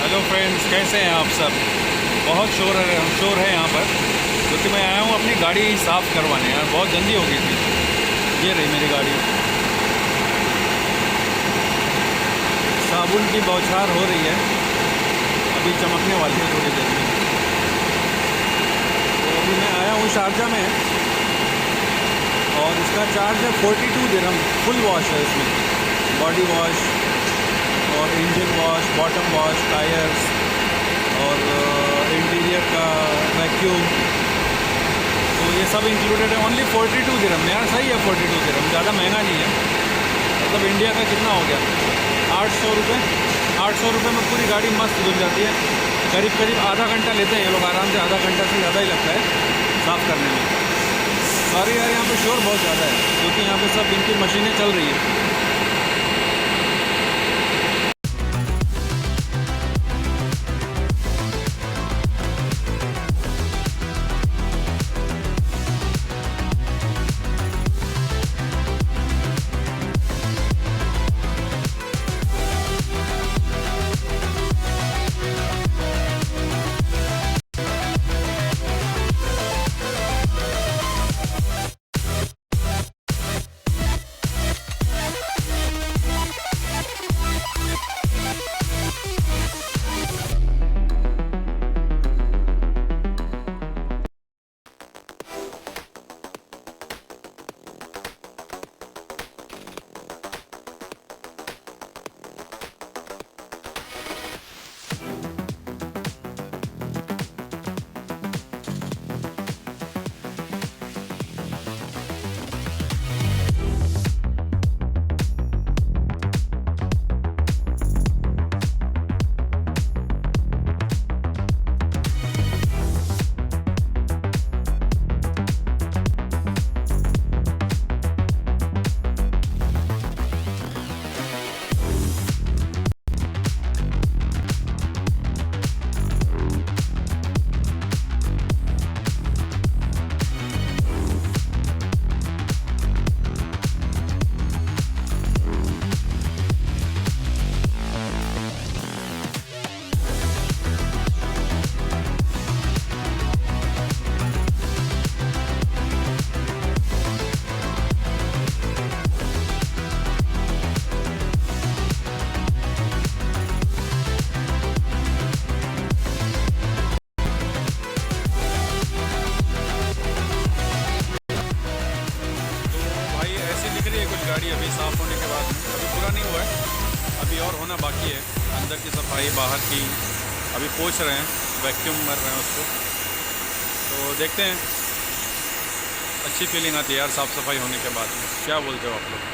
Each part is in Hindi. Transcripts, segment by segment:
हेलो फ्रेंड्स, कैसे हैं आप सब। बहुत शोर है यहाँ पर, क्योंकि मैं आया हूँ अपनी गाड़ी साफ़ करवाने। यार बहुत गंदी हो गई थी। ये रही मेरी गाड़ी, साबुन की बौछार हो रही है, अभी चमकने वाली है थोड़ी देर में। तो अभी मैं आया हूँ शारजा में, और इसका चार्ज है 42 दिरहम। फुल वॉश है इसमें, बॉडी वॉश और engine wash, bottom wash, tyres और इंटीरियर का वैक्यूम। तो ये सब इंक्लूडेड है। ओनली 42 दिरहम। यार सही है, 42 दिरहम, ज़्यादा महंगा नहीं है। मतलब इंडिया का कितना हो गया, 800 रुपये। 800 रुपये में पूरी गाड़ी मस्त धुल जाती है। करीब करीब आधा घंटा लेते हैं ये लोग, आराम से आधा घंटा से ज़्यादा ही लगता है साफ़ करने में। सॉरी यार, यहाँ पे शोर बहुत ज़्यादा है, क्योंकि यहाँ पे सब इनकी मशीनें चल रही है। गाड़ी अभी साफ़ होने के बाद, अभी पूरा नहीं हुआ है, अभी और होना बाकी है। अंदर की सफाई, बाहर की अभी पोंछ रहे हैं, वैक्यूम कर रहे हैं उसको। तो देखते हैं, अच्छी फीलिंग आती है यार साफ़ सफाई होने के बाद। क्या बोलते हो आप लोग।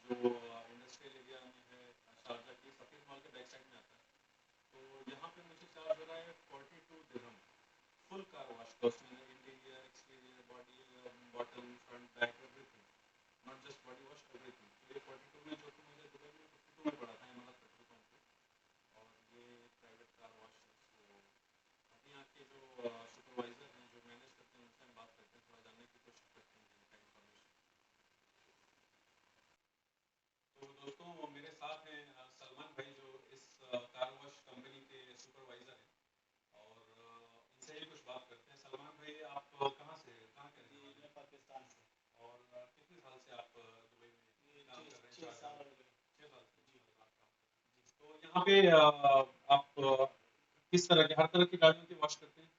जो इंडस्ट्रियल एरिया में है, शारजा की सफेद मॉल के बैक साइड में आता है। तो यहाँ पे मुझे चार्ज हो रहा है 42 दिरहम, फुल कार वॉश का। उसमें interior, exterior, body, bottom, front, back, everything, not just body wash, everything. तो ये 42 में, जो कि मुझे दुबई में 52 में पड़ा था मतलब पेट्रोल पंप पे। और ये प्राइवेट कार वॉश है। तो अभी यहाँ के जो सुपरवाइजर हैं, जो मैनेज करते हैं, उनसे हम बात करते हैं, थोड़ा जानने की कोशिश करते हैं इनका इन्फॉर्मेशन। तो दोस्तों, मेरे साथ हैं सलमान भाई, जो इस कार वॉश कंपनी के सुपरवाइजर हैं, और इनसे ही कुछ बात करते हैं। सलमान भाई, आप कहाँ से, कहाँ के रहने वाले हैं? पाकिस्तान से। और कितने साल से आप दुबई में काम कर रहे हैं? 6 साल हो गए। 6 साल से जी आप काम कर रहे हैं। तो यहाँ पे आप किस तरह के, हर तरह की गाड़ियों की वॉश करते हैं?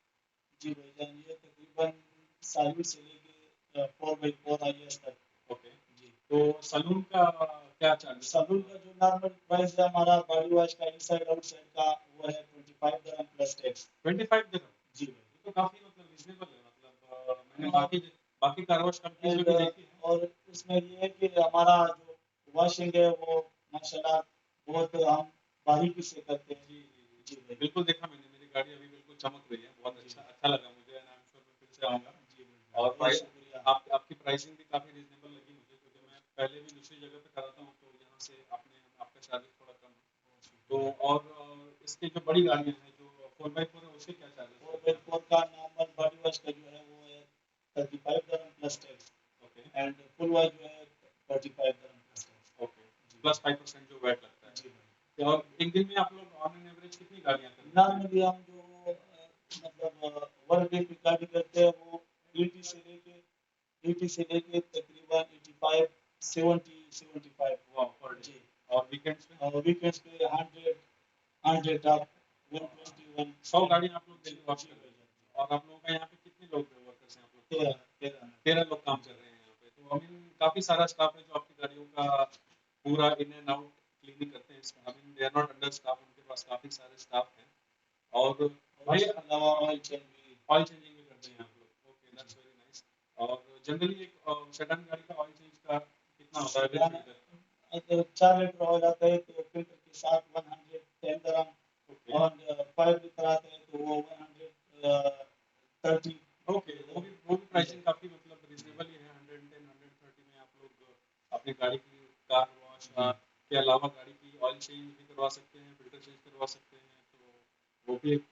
जी भाईजान, ये तकरीबन सालों से लेके 4x4 IS तक। ओके जी। तो सलून का क्या चार्ज? सलून का जो नॉर्मल प्राइस है हमारा बॉडी वॉश का, इनसाइड आउटसाइड का, वो है 25 दिरहम प्लस टैक्स। 25 दिरहम जी भाई, ये तो काफी मतलब रीजनेबल है। मतलब मैंने बाकी कार वॉश कंपनी में भी देखी है। और उसमें ये है कि हमारा जो वॉशिंग है वो माशाल्लाह बहुत हम बारीकी से करते हैं। जी, जी, जी। जी भाई। बिल्कुल देखा मैंने, मेरी गाड़ी अभी बिल्कुल चमक रही है, बहुत अच्छा अच्छा लगा मुझे, एंड आई एम श्योर मैं फिर से आऊँगा। जी भाई। और बहुत शुक्रिया। आपकी प्राइसिंग भी काफ़ी रीज़नेबल लगी मुझे, क्योंकि मैं पहले भी दूसरी जगह पे कराता हूँ, तो यहाँ से आपका चार्जेस थोड़ा कम है। तो और इसकी जो बड़ी गाड़ियाँ हैं, जो 4x4 है, उसके क्या चार्जेस फोर रहते बाई हैं? फोर का नॉर्मल बॉडी वॉश का जो है वो है 35 dirham plus tax, okay, and full wash जो है 35 dirham plus tax. Okay. Plus 5% जो वैट लगता जी है। भाई। और एक दिन में आप लोग ऑन एन एवरेज कितनी गाड़ियाँ कर लेते हैं? नॉर्मली हम जो मतलब वर्क डे की गाड़ी करते हैं वो 80 से लेके 80 से लेके तकरीबन 85 70 75। वाह, पर डे। जी। और वीकेंड्स पे? और वीकेंड्स पे 100 आप 121। 100 गाड़ी आप लोग जी डेली वॉश जी कर भाई। रहे हैं। और आप लोगों का यहाँ पे कितने लोग वर्कर्स हैं आप लोग? 13 13। 13 लोग काम कर रहे हैं यहाँ पे। तो आई मीन काफ़ी सारा स्टाफ है जो आपकी गाड़ियों का पूरा इन एंड आउट क्लीनिंग करते हैं। I mean they are not under staff, उनके पास काफ़ी सारे स्टाफ हैं। और और भाई इसके अलावा ऑयल चेंज भी। ऑयल चेंजिंग भी करते हैं आप लोग? Okay, that's very nice. और जनरली एक सेडान गाड़ी का ऑयल चेंज का कितना होता है बिल फिल्टर? अगर 4 लीटर ऑयल आता है तो फिल्टर के साथ 110 dirham, ओके, और 5 लीटर आता है तो वो 130। ओके। वो भी प्राइसिंग काफ़ी मतलब रीजनेबल ही है। 110 130 में आप लोग अपनी गाड़ी की कार वॉश के अलावा गाड़ी की ऑयल चेंज भी करवा सकते हैं, फिल्टर चेंज करवा सकते हैं। तो वो भी एक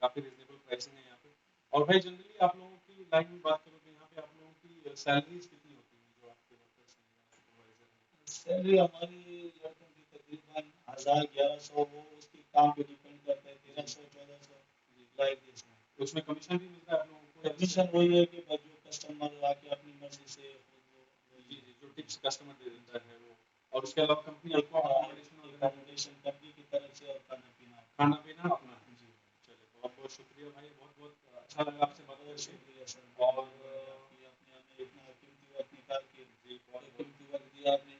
काफ़ी रीजनेबल प्राइसिंग है यहाँ पे। और भाई जनरली आप लोगों की लाइन में बात करूँ तो यहाँ पे आप लोगों की सैलरीज कितनी होती हैं जो आपके वर्कर्स हैं या सुपरवाइजर हैं? सैलरी हमारी लड़कों की तकरीबन 1000 1100, वो उसके काम पे डिपेंड करता है, 1300 1400 जी, लाइक दिस। तो उसमें कमीशन भी मिलता है आप लोगों को या कमीशन वही है कि भाई जो कस्टमर आके अपनी मर्जी से जी, जी, जो टिप्स कस्टमर दे देता है वो। और उसके अलावा कंपनी आपको अकोमोडेशन कंपनी की तरफ से और खाना पीना अपना है। जी। चलिए, बहुत बहुत शुक्रिया भाई, बहुत बहुत अच्छा लगा आपसे बात बहुत करके। शुक्रिया सर, और आपने हमें इतना कीमती वक्त निकाल के जी, बहुत बहुत कीमती वक्त दिया आपने।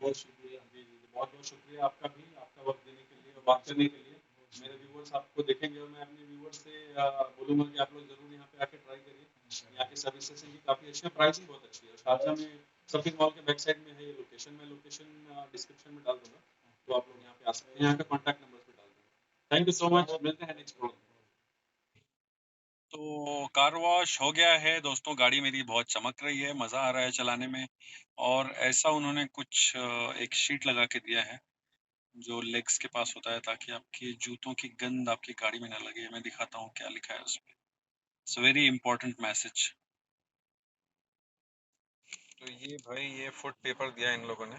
बहुत शुक्रिया। जी, जी, जी, बहुत बहुत शुक्रिया आपका भी, आपका वक्त देने के लिए और बात करने के लिए। मेरे व्यूवर्स आपको देखेंगे और मैं अपने व्यूवर्स से बोलूँगा कि आप लोग ज़रूर यहाँ पे आके ट्राई करिए। यहाँ की सर्विस स्टेशन भी काफ़ी अच्छी है, प्राइसिंग बहुत अच्छी है। शारजा में शॉपिंग मॉल के बैक साइड में है ये लोकेशन। मैं लोकेशन डिस्क्रिप्शन में डाल दूंगा, तो आप लोग यहाँ पे आ सकते हैं। यहाँ का कॉन्टैक्ट नंबर भी डाल दूंगा। थैंक यू सो मच, मिलते हैं नेक्स्ट प्रोग्राम। तो कार वॉश हो गया है दोस्तों, गाड़ी मेरी बहुत चमक रही है, मज़ा आ रहा है चलाने में। और ऐसा उन्होंने कुछ एक शीट लगा के दिया है जो लेग्स के पास होता है, ताकि आपके जूतों की गंद आपकी गाड़ी में ना लगे। मैं दिखाता हूँ क्या लिखा है उसमें। It's very important message. तो ये भाई, ये फुट पेपर दिया इन लोगों ने,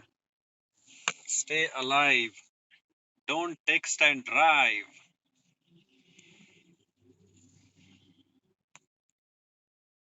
stay alive, don't text and drive.